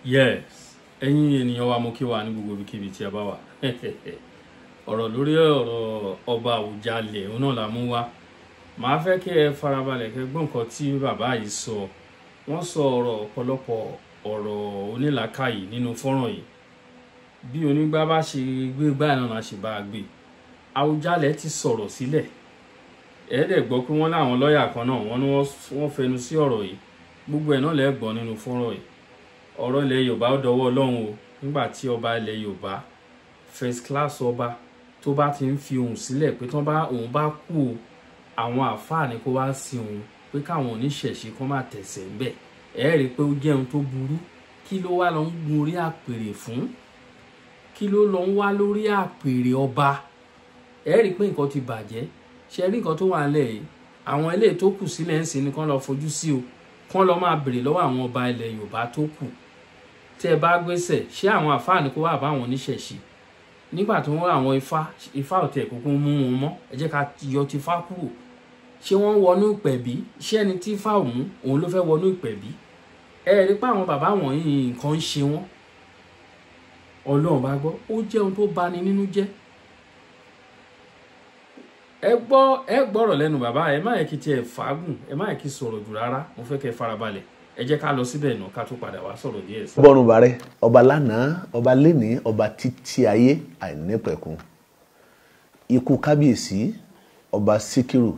Yes, ẹ̀yin ènìyàn wa mo kí wa ní gbogbo ibikíbi tí ẹ bá wà. Ọ̀rọ̀ lórí ọ̀rọ̀ ọba Àwùjalẹ̀ òun náà la mú wá. Màá fẹ́ kí ẹ farabalẹ̀ kẹ́ gbọ́ nǹkan tí bàbá yìí sọ. Wọ́n sọ ọ̀rọ̀ ọ̀pọ̀lọpọ̀ ọ̀rọ̀ onílàákàyè nínú fọ́nrán yìí. Bí onígbá bá ṣe gbé gbá náà la ṣe bá a gbé. Àwùjalẹ̀ ti sọ̀rọ̀ sílẹ̀. Ẹ dẹ̀ gbọ́ pé wọ́n láwọn lọ́ọ̀yà kan náà wọ́n fẹnu sí ọ̀rọ̀ yìí. Gbogbo ẹ̀ náà lẹ gbọ́ nínú fọ́nrán yìí. Ọ̀rọ̀ ilẹ̀ Yorùbá ó dọwọ́ Ọlọ́run o. Nígbà tí ọba ilẹ̀ Yorùbá first class ọba tó bá ti ń fi ohùn sílẹ̀ pé tán bá òun bá kú o, àwọn àfáà ni kó wá sí òun pé káwọn oníṣẹ̀ṣe kó má tẹ̀sẹ̀ ń bẹ̀. Ẹ rí i pé ó jẹ́ ohun tó burú. Kí ló wá lọ ń gun orí àpèrè fún? Kí ló lọ ń wá lórí àpèrè ọba? Ẹ rí i pé nǹkan ti bàjẹ́. Ṣé rí nǹkan tó wà nílẹ̀ yìí? Àwọn eléyìí tó kù sílẹ̀ ń sìn ni kán lọ fojú sí o. Kán lọ máa béèrè lọ́wọ́ àwọn ọba ilẹ̀ Yorùbá tó kù. Tẹ́ ẹ bá gbéṣẹ̀, ṣé àwọn àfáà ni kó wá bá àwọn oníṣẹ̀ṣe? Nígbà tí wọ́n àwọn ifá ọ̀tẹ̀ kúkú mú wọn mọ́, ẹ jẹ́ ká yọ ti ifá kúrò. Ṣé wọ́n wọnú ìpẹ̀bí? Ṣé ẹni tí ifá òun ló fẹ́ wọnú ìpẹ̀bí? Ẹ rí pé àwọn bàbá wọ̀nyí nǹkan ń ṣe wọ́n. Ọlọ́run bá gbọ́, ó jẹ́ ohun tó bani nínú jẹ́. Ẹ gbọ́rọ̀ lẹ́nu bàbá, ẹ má yẹ kí tiẹ̀ fàágùn, ẹ má yẹ kí sọ̀rọ̀ jù rárá. Mo fẹ́ kẹ́ farabalẹ̀. Ẹ jẹ́ ká lọ síbẹ̀ náà ká tó padà wá sọ̀rọ̀ díẹ̀ sí. Bọ́run bàrẹ́, ọba lánàá, ọba lénìí, ọba títí ayé àìnípẹ̀kun. Ikú kábíyèsí, ọba Síkírù.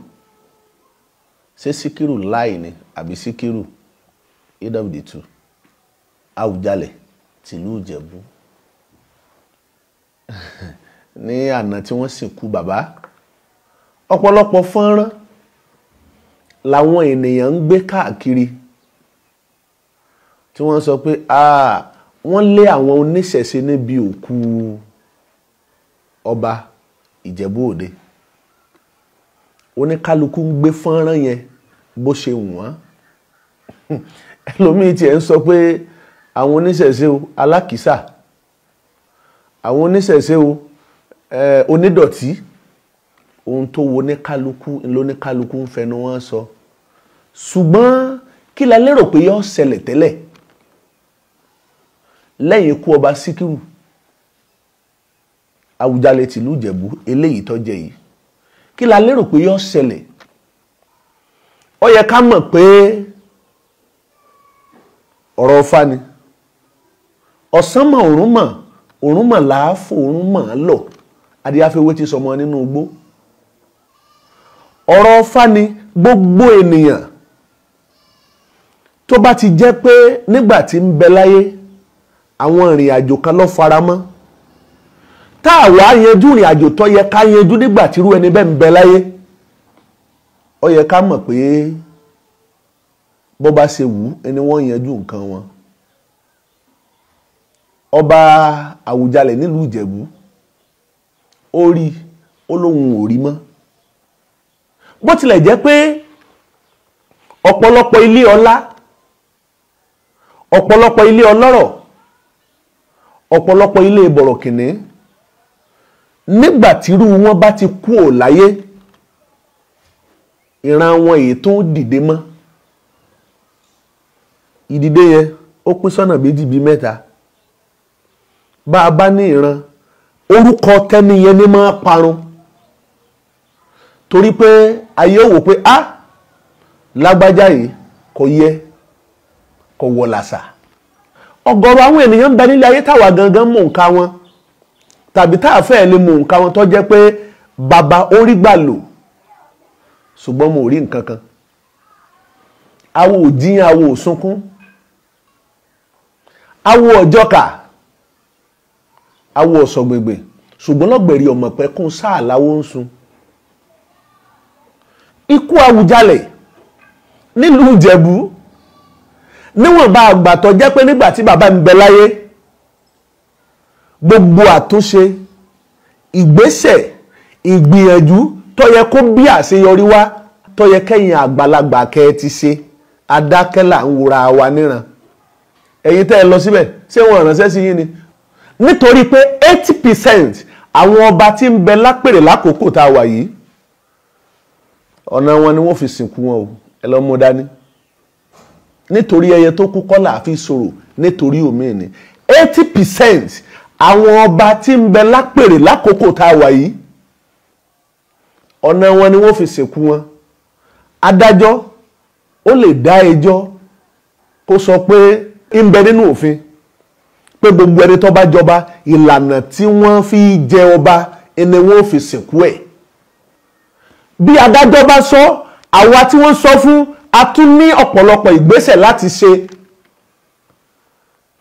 Ṣé Síkírù láì ni àbí Síkírù? Either of the two. Àwùjalẹ̀ tìlú Ìjẹ̀bú. Ní àná tí wọ́n sìnkú bàbá, ọ̀pọ̀lọpọ̀ fọ́nrán làwọn ènìyàn ń gbé káàkiri tí wọ́n sọ pé wọ́n lé àwọn oníṣẹ̀ṣe níbi òkú ọba Ìjẹ̀bú Òde. Oníkálukú ń gbé fọ́nrán yẹn bó ṣe wù wọ́n. Ẹlòmíì tiẹ̀ ń sọ pé àwọn oníṣẹ̀ṣe o alákìísà, àwọn oníṣẹ̀ṣe o onídọ̀tí. Ohun tó wo ní kálukú lóníkálukú ń fẹnu wọn sọ. Ṣùgbọ́n kí la lérò pé yóò ṣẹlẹ̀ tẹ́lẹ̀ lẹ́yìn ikú ọba Síkírù Àwùjalẹ̀ tìlú Ìjẹ̀bú eléyìí tó jẹ́ yìí? Kí la lérò pé yóò ṣẹlẹ̀? Ó yẹ ká mọ̀ pé ọ̀rọ̀ Ọ̀fà ni. Ọ̀sán mọ̀ òrùn mọ̀ láàfo òrùn mọ̀ lọ. Adíyáfẹ́wé ti sọmọ nínú igbó. Ọ̀rọ̀ Ọ̀fà ni gbogbo ènìyàn tó bá ti jẹ́ pé nígbà tí ń bẹ láyé àwọn ìrìn àjò kan ló faramọ́, tá a wá yanjú ìrìn àjò tó yẹ ká yanjú nígbà tí irú ẹni bẹ́ẹ̀ ń bẹ láyé, ó yẹ ká mọ̀ pé bó bá ṣe wù ẹni wọ́n yanjú nǹkan wọn. Ọba Àwùjalẹ̀ nílùú Ìjẹ̀bú ó rí olóhùn ò rí mọ́. Bó tilẹ̀ jẹ́ pé ọ̀pọ̀lọpọ̀ ilé ọlá, ọ̀pọ̀lọpọ̀ ilé ọlọ́rọ̀, ọ̀pọ̀lọpọ̀ ilé bọ̀rọ̀kìnní nígbà tírú wọn bá ti kú ò láyé, ìran wọn èyí tó dìde mọ́. Ìdìde yẹn ó pín sọ́nà méjì bíi mẹ́ta. Bá a bá ní ìran, orúkọ tẹ́ni yẹn ní máa parun. Torí pé ayé ò wò pé lágbájá yìí kò yẹ kò wọ làṣà. Ọ̀gọ̀rọ̀ àwọn ènìyàn ń bẹ nílé ayé táwa gangan mọ̀ nǹka wọn, tàbí táà fẹ́ lè mọ̀ nǹka wọn tó jẹ́ pé bàbá orí gbà lò ṣùgbọ́n mo rí nǹkan kan. Awo ò jíyàn, awo ò sunkún, awo ọjọ́ka, awo ọ̀sọ̀gbègbè, ṣùgbọ́n lọ́gbẹ̀rí ọmọ pẹ́kún sáà láwó ń sun. Ikú Àwùjalẹ̀ nílùú Ìjẹ̀bú níwọ̀n bá àgbà tó jẹ́ pé nígbà tí bàbá ń bẹ láyé, gbogbo àtúnṣe, ìgbésẹ̀, ìgbìyànjú tó yẹ kó bí àṣeyọrí wá, tó yẹ kẹ́yìn àgbàlagbà kẹ́ ti ṣe, adákẹ́là ń wòra wa níran. Ẹ̀yin tẹ́ ẹ lọ síbẹ̀, ṣé wọ́n ránṣẹ́ sí yín ni? Nítorí pé 80% àwọn ọba tí ń bẹ lápèrè lákòókò tá a wà yìí, ọ̀nà wọn ni wọ́n fi sìnkú wọn o. Ẹ lọ mú dání. nítorí ẹyẹ tó kú kọ́ là fi sọ̀rọ̀ nítorí omi ni 80% àwọn ọba tí ń bẹ lápèrè lákòókò tá a wà yìí ọ̀nà wọn ni wọ́n fi sìnkú wọn. Adájọ́ ó lè dá ẹjọ́ kó sọ pé ń bẹ nínú òfin pé gbogbo ẹni tó bá jọba ìlànà tí wọ́n fi jẹ ọba ẹni wọ́n fi sìnkú ẹ̀. Bí adájọ́ bá sọ, àwa tí wọ́n sọ fún a tún ní ọ̀pọ̀lọpọ̀ ìgbésẹ̀ láti ṣe.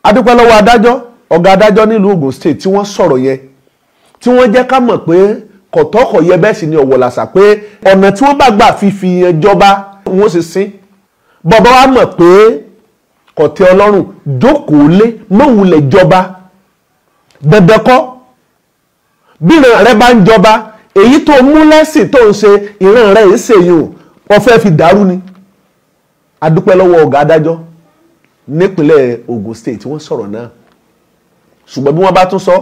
A dúpẹ́ lọ́wọ́ adájọ́, ọ̀gá adájọ́ nílùú Ògùn State tí wọ́n sọ̀rọ̀ yẹn, tí wọ́n jẹ́ ká mọ̀ pé kọ̀tọ́kọ̀ yẹ bẹ́ẹ̀ sì ni ọ̀wọ̀ làṣà pé ọ̀nà tí wọ́n bá gbà fífi yẹn jọba wọ́n sì sín. Bọ́bá wa mọ̀ pé kọ̀tẹ́ Ọlọ́run jókòó lé mọ̀wulẹ̀ jọba dandan kọ́. Bí ìran rẹ bá ń jọba, èyí tó mú lẹ́sìn tó ń ṣe ìran rẹ̀ ń ṣèyún ó fẹ́ fi dàrú ni. A dúpẹ́ lọ́wọ́ ọ̀gá adájọ́ nípínlẹ̀ Ògùn State tí wọ́n sọ̀rọ̀ náà. Ṣùgbọ́n bí wọ́n bá tún sọ,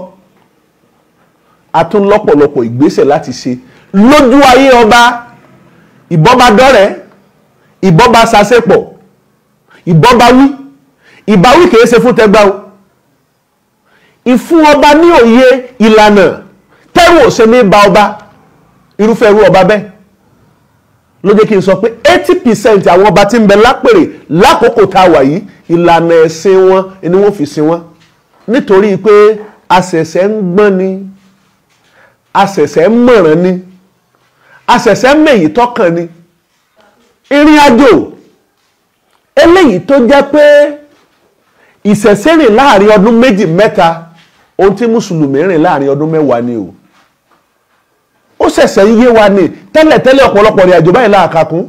a tún lọ́pọ̀lọpọ̀ ìgbésẹ̀ láti ṣe lójú ayé ọba. Ìbọ́ba dọ́rẹ̀, ìbọ́ba sàṣepọ̀, ìbọ́ba wí, ìbáwí kìí ṣe fún tẹgbà o. Ìfún ọba ní òye ìlànà tẹ́rù ò ṣe ní ba ọba, irúfẹ́ irú ọba bẹ́ẹ̀ ló jẹ́ kí n sọ pé 80% àwọn ọba tí ń bẹ lápèrè lákòókò tá a wà yìí ìlànà ẹ̀sìn wọn ni wọ́n fi sin wọn. Nítorí pé àṣẹ̀ṣẹ̀ ń gbọ́n ni, àṣẹ̀ṣẹ̀ ń mọ̀ràn ni, àṣẹ̀ṣẹ̀ mèyí tọ́kàn ni. Ìrìn àjò eléyìí tó jẹ́ pé ìṣẹ̀ṣẹ̀ rìn láàrin ọdún 2-3 ohun tí mùsùlùmí rìn láàrin ọdún 10 ni o. Ó ṣẹ̀ṣẹ̀ yé wa ni tẹ́lẹ̀tẹ́lẹ̀ ọ̀pọ̀lọpọ̀ rìn àjò báyìí láàkàkún,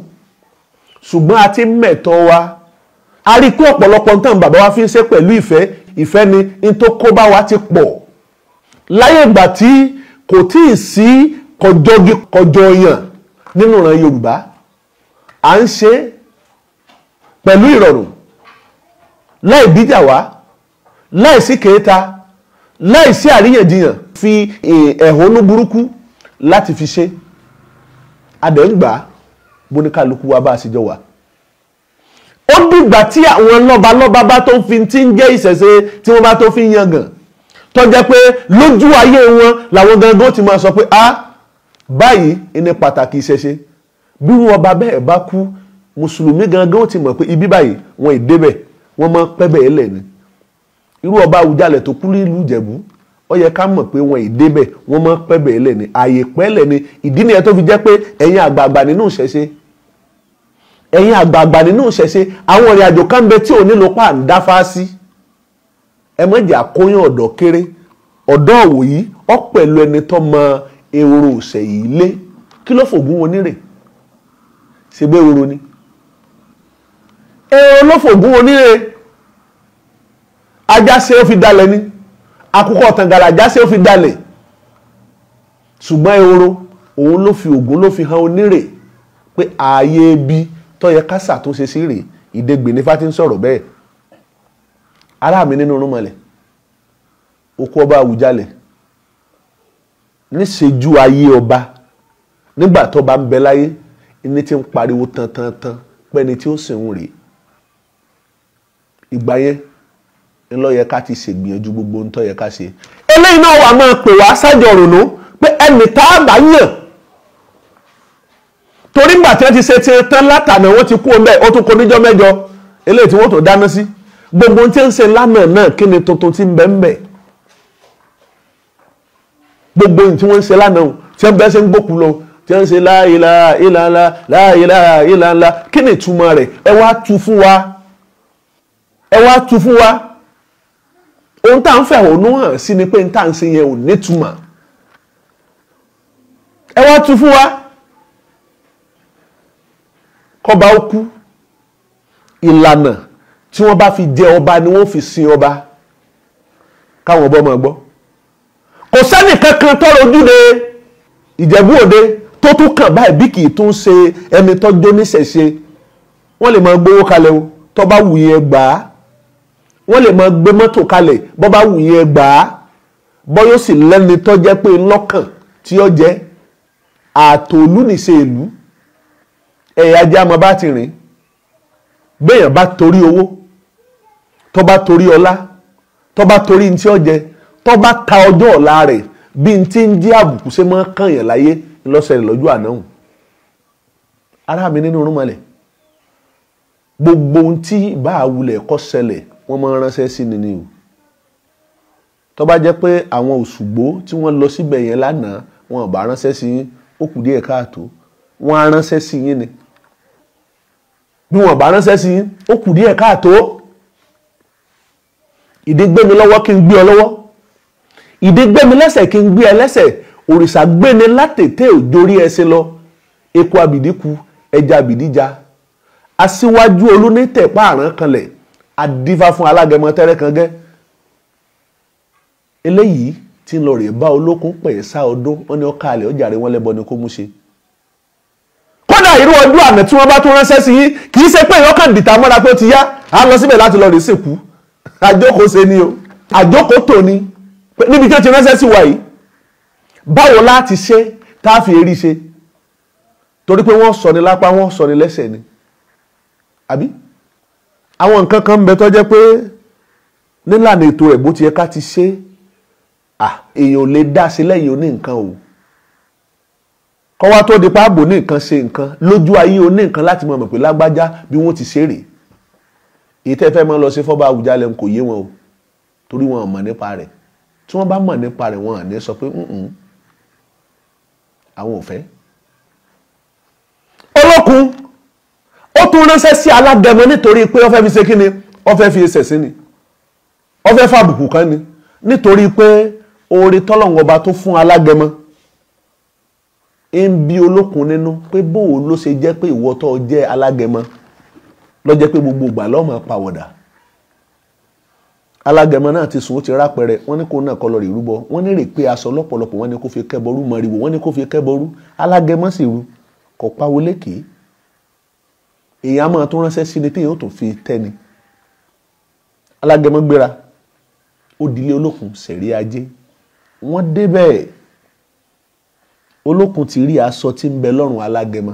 ṣùgbọ́n a ti mẹ̀tọ́ wa. A rí i pé ọ̀pọ̀lọpọ̀ nǹkan bàbá wa fi ń ṣe pẹ̀lú ìfẹ́ ni n tó kó bá wa ti pọ̀. Láyé ìgbà tí kò tí ì sí kọjọ́gi kọjọ́yàn nínú ìran Yorùbá, à ń ṣe pẹ̀lú ìrọ̀rùn láì bíjà wá, láì sí kèéta, láì sí àríyànjiyàn, fi ẹ̀hónú burúkú láti fi ṣe. Adẹ́ngbà bóníkàlùkù wa bá àṣìjọ wà. Ó dìgbà tí àwọn lọ́balọ́ba bá tó fi tí ń jẹ́ ìṣẹ̀ṣe tí wọ́n bá tó fi yangàn, tó jẹ́ pé lójú ayé wọn làwọn gangan ti máa sọ pé báyìí ní pàtàkì ìṣẹ̀ṣe. Bí wọn ọba bẹ́ẹ̀ bá kú, mùsùlùmí gangan ti mọ̀ pé ibi báyìí wọn ìdébẹ̀, wọ́n máa pẹ́ bẹ́ẹ̀ lẹ̀ ni. Irú ọba Àwùjalẹ̀ tó kú nílùú Ìjẹ̀bú, ó yẹ ká mọ̀ pé wọn ìdébẹ̀, wọ́n máa pẹ́ bẹ́ẹ̀ lẹ̀ ni. Ààyè pẹ́lẹ̀ ni. Ìdí nìyẹn tó fi jẹ́ pé ẹ̀yin àgbààgbà nínú ìṣẹ̀ṣe, ẹ̀yin àgbààgbà nínú ìṣẹ̀ṣe, àwọn ìrìn àjò kan bẹ tí ò nílò pa ń dáfá sí. Ẹ má jẹ́ àkóyán ọ̀dọ́ kéré. Ọ̀dọ́ òwò yìí ó pẹ̀lú ẹni tó mọ ehoro ọ̀sẹ̀ yìí lé. Kí ló fògùn wọn nírè? Ṣé bẹ́ẹ̀ ehoro ni? Ehoro ló fògùn wọn nírè. Ajá ṣe ó fi dalẹ̀ ni. Àkùkọ ọ̀tàngàrà ajá ṣe ó fi dalẹ̀. Ṣùgbọ́n ehoro òun ló fi ògùn ló fi hàn onírè pé ààyè ibi tó yẹ ká ṣàtúnṣe sí rèé. Ìdègbè ní Fátí ń sọ̀rọ̀ bẹ́ẹ̀. Ará mi nínú Rúnmọlẹ̀, oko ọba Àwùjalẹ̀, níṣẹ́jú ayé ọba, nígbà tó bá ń bẹ láyé, ní ti ń pariwo tantantan pẹ́ni tí ó sìnwó rèé. Ìgbà yẹn ńlọ yẹ ká ti ṣègbìyànjú gbogbo ohun tó yẹ ká ṣe. Eléyìí náà wà máa pè wá sájọ rònú pé ẹnì tá a bá yàn, torí ńgbà tí wọ́n ti ṣe ti tán látànà wọ́n ti kú ọmọ ẹ̀, ó tún kó níjọ́ mẹ́jọ eléyìí tí wọ́n tó dáná sí. Gbogbo tí ń ṣe lánàá náà kí ni tuntun tí ń bẹ ń bẹ? Gbogbo tí wọ́n ń ṣe lánàá tí wọ́n bẹ́ẹ̀ ṣe ń gbókù lọ, tí wọ́n ń ṣe la ilaha illallah, la ilaha illallah, kí ni ìtumọ̀ rẹ̀? Ẹ wá tú fún wa. Ẹ wá tú fún wa. Ohun tá à ń fẹ̀hónú hàn sí ni pé n tá à ń ṣe yẹn ò nítumọ̀. Ẹ wá tú fún wa. Kọ́ba ó kú, ìlànà tí wọ́n bá fi jẹ ọba ni wọ́n fi sin ọba. Káwọn ọba máa gbọ́. Kò sẹ́nì kankan tọ́rọ ojúde Ìjẹ̀bú Òde tó tún kàn báyìí bí kì í tún ṣe ẹni tó jó níṣẹ̀ṣe. Wọ́n lè máa gbówó kalẹ̀ o tó bá wù yẹn gbà á. Wọ́n lè máa gbé mọ́tò kalẹ̀ bó bá wù yẹn gbà á. Bọ́yọ́ sì lẹ́ni tó jẹ́ pé lọ́kàn tí ó jẹ́ àtòlú nìṣe ìlú. Ẹ̀yà ajá máa bá ti rìn. béèyàn bá torí owó, tó bá torí ọlá, tó bá torí ntí ọjẹ, tó bá ta ọjọ́ ọ̀la rẹ̀ bí ntí ń jẹ́ àbùkù ṣe máa kàn yàn láyé lọ́sẹ̀rẹ̀ lọ́jọ́ ànáhùn. Ará mi nínú rúmọlẹ̀, gbogbo ohun tí bá àwulẹ̀ kọ́ ṣẹlẹ̀ wọ́n máa ránṣẹ́ sí ni o. Tó bá jẹ́ pé àwọn Òṣùgbó tí wọ́n lọ síbẹ̀ yẹn lánàá wọn bá ránṣẹ́ sí yín, ó kù díẹ̀ káàtó, wọ́n á ránṣẹ́ sí yín ni. Bí wọ́n bá ránṣẹ́ sí yín, ó kù díẹ̀ káàtó. Ìdí gbé mi lọ́wọ́ kí n gbé ọ lọ́wọ́, ìdí gbé mi lẹ́sẹ̀ kí n gbé ẹ lẹ́sẹ̀, òrìṣà gbé ni látètè òjórí ẹṣin lọ, eku abìdí ku, ẹja abìdí ja, aṣíwájú olónítẹ̀pá àrán kanlẹ̀, adífá fún alágẹmọ tẹ́rẹ́ kan gẹ́. Eléyìí tí ń lọ rè bá olókun pẹ̀ sá ọdún, wọ́n ní ọkà àlẹ́ ọjà rẹ̀ wọ́n lẹ́bọ ni kó mú ṣe. Kódà irú ọdún àná tí wọ́n bá tún ránṣẹ́ sí yín, kì í ṣe pé ìyọ́kàn dìtà mọ́ra pé ó ti yá, á lọ síbẹ̀ láti lọ rè sìnkú. Àjókòó ṣe ni o, àjókòó tò ní níbi tí ó ti ránṣẹ́ sí wa yìí. Báwo láti ṣe tá a fi èrí ṣe? Torí pé wọ́n sọ ní lápá, wọ́n sọ ní lẹ́sẹ̀ ni. Àbí àwọn nǹkan kan ń bẹ tó jẹ́ pé nílànà ètò rẹ̀ bó ti yẹ ká ti ṣe, èèyàn ò lè dá sí lẹ́yìn oní nǹkan o. Kọ́ wá tó di páàbò ní nǹkan ṣe nǹkan lójú ayé oní nǹkan láti mọ̀ pé lágbájá bí wọ́n ti ṣe rèé. Èyí tẹ́ fẹ́ máa lọ sí fọ́ba Àwùjalẹ̀ kò yé wọn o, torí wọn ò mọ̀ nípa rẹ̀. Tí wọ́n bá mọ̀ nípa rẹ̀ wọn à ní sọ pé àwọn ò fẹ́. Olókun ó tún ránṣẹ́ sí alágẹmọ nítorí pé ó fẹ́ fi ṣe kí ni? Ó fẹ́ fi ẹsẹ̀ sí ni, ó fẹ́ fàbùkù kan ni, nítorí pé oore tọ́lọ́run ọba tó fún alágẹmọ ń bí Olókun nínú pé bóò ló ṣe jẹ́ pé ìwọ tó jẹ́ alágẹmọ ló jẹ́ pé gbogbo ìgbà ló máa pàwọ̀dà. Alágẹmọ náà ti sùn, ó ti rápẹrẹ, wọ́n ní kó náà kọ́ lọ rí rúbọ, wọ́n ní rè pé aṣọ lọ́pọ̀lọpọ̀, wọ́n ní kó fi kẹ́bọrú mọ́riwo, wọ́n ní kó fi kẹ́bọrú. Alágẹmọ sì ru kò pawó lékè. Èèyàn máa tún ránṣẹ́ sí ni tí yóò tún fi tẹ́ni. Alágẹmọ gbéra, ó dilé Olókun sẹ̀rí ajé. Wọ́n débẹ̀, Olókun ti rí aṣọ tí ń bẹ lọ́rùn alágẹmọ.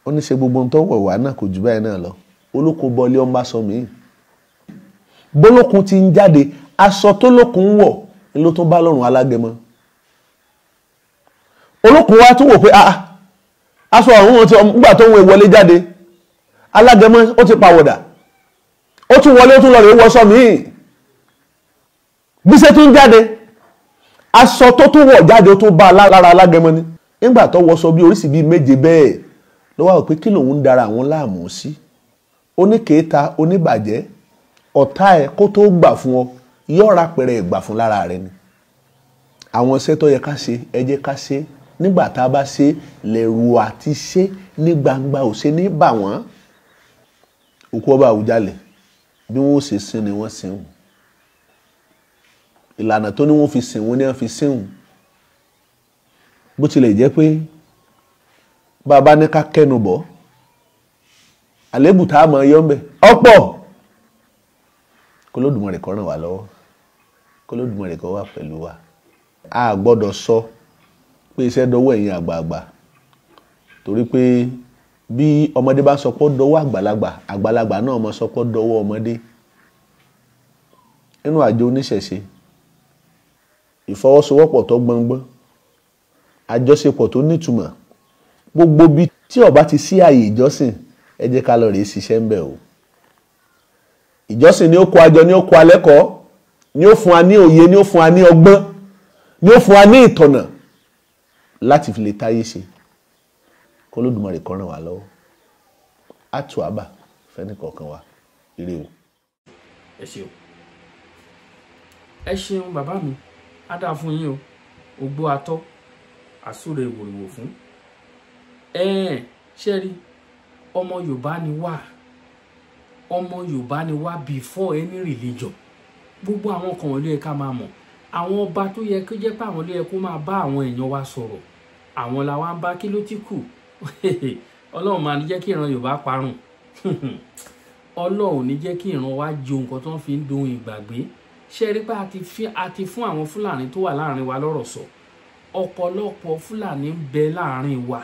Ó ní ṣe gbogbo ohun tó wọ̀ wá náà kò jù báyìí náà lọ. Olókun bọ́lé ó ń bá sọ míì. Bólókun ti ń jáde, aṣọ tó Lókun wọ̀ ni ló tún bá lọ́rùn alágẹmọ. Olókun wá tún wò pé aṣọ ọ̀hún ti gbà tó ń wọlé jáde, alágẹmọ ó ti pàwọ̀dà, ó tún wọlé, ó tún lọ rè wọṣọ míì. Bí ṣe tún jáde, aṣọ tó tún wọ̀ jáde ó tún bá lára alágẹmọ ni. Nígbà tó wọṣọ bí oríṣi bíi méje bẹ́ẹ̀ ló wá wò pé kí lòun ń dara àwọn láàmú sí. Oníkèéta, oníbàjẹ́, ọ̀tá ẹ̀ kó tó gbà fún ọ yọ́ra pẹ̀rẹ̀ ìgbà fún lára rẹ ni. Àwọn iṣẹ́ tó yẹ ká ṣe ẹ jẹ́ ká ṣe. Nígbà tá a bá ṣe lẹ̀rù àti ṣe ní gbangba ò ṣe ní bà wọ́n. Òkú ọba Àwùjalẹ̀ bí wọ́n ṣe sin ni wọ́n sin wọ́n. Ìlànà tó ní wọ́n fi sìn wọ́n ní wọ́n fi sìn wọ́n. Bó tilẹ̀ jẹ́ pé bàbá ní ká kẹ́nu bọ̀, àlébù tá a mọ̀ yọ́ ń bẹ̀ ọ̀pọ̀. K'Olódùmarè kó ràn wá lọ́wọ́, k'Olódùmarè kó wà pẹ̀lú wa. A gbọ́dọ̀ sọ pé iṣẹ́ dọwọ́ ẹ̀yin àgbààgbà, torí pé bí ọmọdé bá sọ pé ó dọwọ́ àgbàlagbà, àgbàlagbà náà máa sọ pé ó dọwọ́ ọmọdé. Nínú àjọ oníṣẹ̀ṣe, ìfọwọ́sowọ́pọ̀ tó gbọngbọ́n, àjọṣepọ̀ tó nítumọ̀, gbogbo bí tí ó bá ti sí ààyè ìjọsìn ẹ jẹ́ ká lọ rèé ṣiṣẹ́ ń bẹ̀ o. Ìjọsìn ni ó kó àjọ, ni ó kó alẹ́kọ̀ọ́, ni ó fún wa ní òye, ni ó fún wa ní ọgbọ́n, ni ó fún wa ní ìtọ̀nà láti fi lè táyé ṣe. K'Olódùmarè kó ràn wá lọ́wọ́. Á tù àbà fẹ́ni kọ̀ọ̀kan wa. Ire o. Ẹ ṣeun. Ẹ ṣeun bàbá mi, á dáa fún yín o. Ogbó atọ́, àsúre ìwòrìwò fún. Ṣé rí, ọmọ Yorùbá ni wá. Ọmọ Yorùbá ni wá before any religion. Gbogbo àwọn kan ló yẹ ká máa mọ̀. Àwọn ọba tó yẹ kó jẹ́ pé àwọn ló yẹ kó máa bá àwọn èèyàn wa sọ̀rọ̀. Àwọn la wá ń bá, kí ló ti kù? Ọlọ́run máa ní jẹ́ kí ìran Yorùbá parun. Ọlọ́run ní jẹ́ kí ìran wa jo nǹkan tó ń fi ń dohun ìgbàgbé. Ṣé rí pé a ti fún àwọn Fúlàní tó wà láàrin wa lọ́rọ̀ sọ. Ọ̀pọ̀lọpọ̀ Fúlàní ń bẹ láàrin wa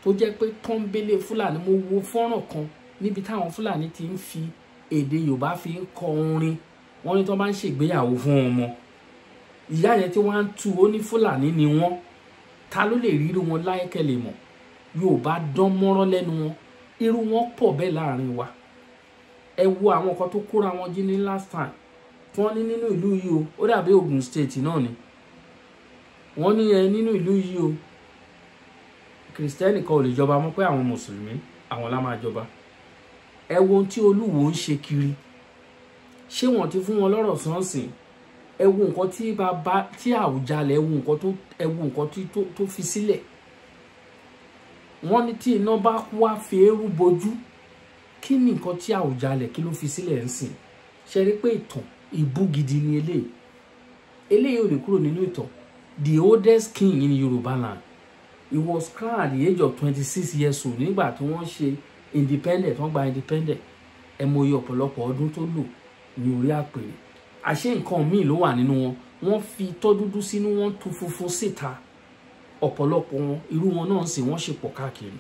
tó jẹ́ pé tọ́ńbélé Fúlàní. Mo wo fọ́nrán kan níbi táwọn Fúlàní ti ń fi èdè Yorùbá fi ń kọ orin. Wọ́n ní tó bá ń ṣègbéyàwó fún ọmọ, ìyá yẹn tí wọ́n ń tú ó ní Fúlàní ni wọ́n. Ta ló lè ríru wọn láyé kẹ́lẹ̀ mọ̀? Yorùbá dán mọ́rán lẹ́nu wọn, irú wọn pọ̀ bẹ́ẹ̀ láàrin wa. Ẹ wo àwọn kan tó kóra wọn jí ní last time tí wọ́n ní nínú ìlú yìí o, ó dàbí Ògùn state náà ni. Wọ́n ní nínú ìlú yìí o, Kristẹni kan ò lè jọba mọ́ pé àwọn Mùsùlùmí àwọn la máa jọba. Ẹ wo ohun tí Olúwo ń ṣe kiri. Ṣé wọ́n ti fún wọn lọ́rọ̀ sọ́nsìn? Ẹ wo nǹkan tí bàbá tí Àwùjalẹ̀, ẹ wo nǹkan tó fi sílẹ̀. Wọ́n ní tí iná bá wá fi eérú bojú, kí ni nǹkan tí Àwùjalẹ̀ kí ló fi sílẹ̀ ń sìn? Ṣe rí pé ìtàn ìbú gidi ni eléyìí. Eléyìí ò lè kúrò nínú ìtàn. The oldest king in Yoruba land. He was crowned at the age of 26 years old nígbà tí wọ́n ṣe independent, wọ́n gba independent. Ẹ mọ iye ọ̀pọ̀lọpọ̀ ọdún tó lò ní orí àpèrè. Àṣé nǹkan míì ló wà nínú wọn. Wọ́n fi itọ́ dúdú sínú, wọ́n tú funfun síta. Ọ̀pọ̀lọpọ̀ wọn, irú wọn náà sì wọ́n ṣe pọ̀ káàkiri.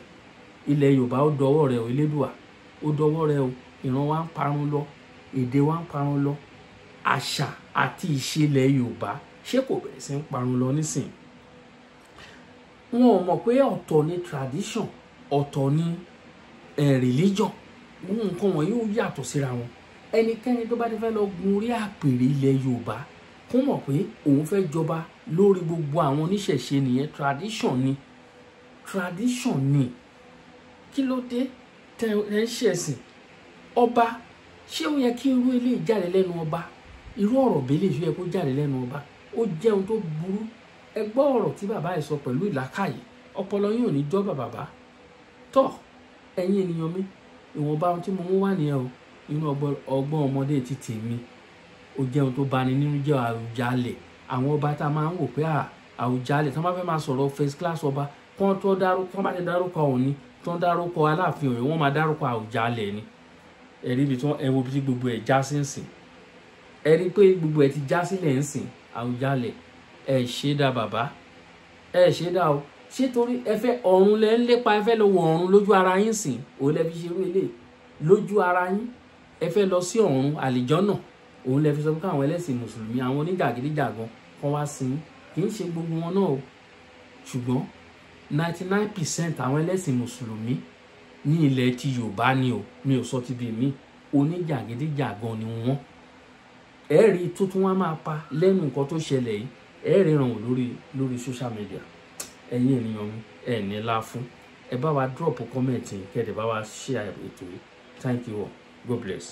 Ilẹ̀ Yorùbá ó dọwọ́ rẹ̀ o, Elédùà ó dọwọ́ rẹ̀ o. Ìran wa ń parun lọ, èdè wa ń parun lọ. Àṣà àti ìṣẹ̀lẹ̀ Yorùbá ṣé kò bẹ̀rẹ̀ sí ń parun lọ nísìn? Wọn ò mọ̀ pé ọ̀tọ̀ ni tradition, ọ̀tọ̀ ni religion. Nǹkan wọ̀nyí ó yàtọ̀ síra wọn. Ẹnikẹ́ni tó bá ti fẹ́ lọ gun orí àpèrè ilẹ̀ Yorùbá kó mọ̀ pé òun fẹ́ jọba lórí gbogbo àwọn oníṣẹ̀ṣe nìyẹn. Tradition ni. Kí ló dé tẹ́ ń ṣẹ̀sìn? Ọba, ṣé ó yẹ kí irú ilé jáde lẹ́nu ọba? Irú ọ̀rọ̀ bẹ́lẹ̀ ṣó yẹ kó jáde lẹ́nu ọba? Ó jẹ́ ohun tó burú. Ẹ gbọ́ ọ̀rọ̀ tí bàbá ẹ̀ sọ pẹ̀lú ìlàkàyè. Ọpọlọ yín ò ní jọba bàbá. Tọ́ ẹ̀yin ènìyàn mi, ìwọ̀nba ohun tí mo mú wá nìyẹn o. Inú ọgbọ́n ọmọdé ti tèmi. Ó jẹ́ ohun tó bani nínú jẹ́ Àwùjalẹ̀. Àwọn ọba tá a máa ń wò pé Àwùjalẹ̀ tí wọ́n bá fẹ́ máa sọ̀rọ̀ first class ọba, kán bá ti dárúkọ Ọọ̀ni, tó ń dárúkọ Aláàfin Ọ̀yọ́, wọ́n máa dárúkọ Àwùjalẹ̀ ni. Ẹ rí ibi tí ẹ wo bí gbogbo ẹ̀ já sí ń sìn. Ẹ rí pé gbogbo ẹ̀ ti já sílẹ̀ ń sìn. Àwùjalẹ̀ ẹ ṣe dá bàbá, ẹ ṣe dá o. Ṣé torí ẹ fẹ́ ọ̀run lẹ ń lépa, ẹ fẹ́ lọ wọ ọ̀run lójú ara yín sìn? Òun lẹ fi ṣe irú eléyìí lójú ara yín. Ẹ fẹ́ lọ sí ọ̀run àlìjọ́nà. Òun lẹ fi sọ pé káwọn ẹlẹ́sìn Mùsùlùmí, àwọn oníjàgídíjàgan kan wá sí. Kì í ṣe gbogbo wọn náà o. Ṣùgbọ́n 99% àwọn ẹlẹ́sìn Mùsùlùmí ní ilẹ̀ ti Yorùbá ni o. Mi ò sọ ti bí mi. Oníjàgídíjàgan ni wọ́n. Ẹ rí tuntun wá máa pa lẹ́nu nǹkan tó ṣẹlẹ̀ yìí. Ẹ rí ràn wọ́n lórí social media. Ẹ̀yin ènìyàn mi, ẹ ní lá fún. Ẹ bá wa drop comment, kẹ́ dẹ̀ bá wa share ètò yìí. Thank you all. God bless.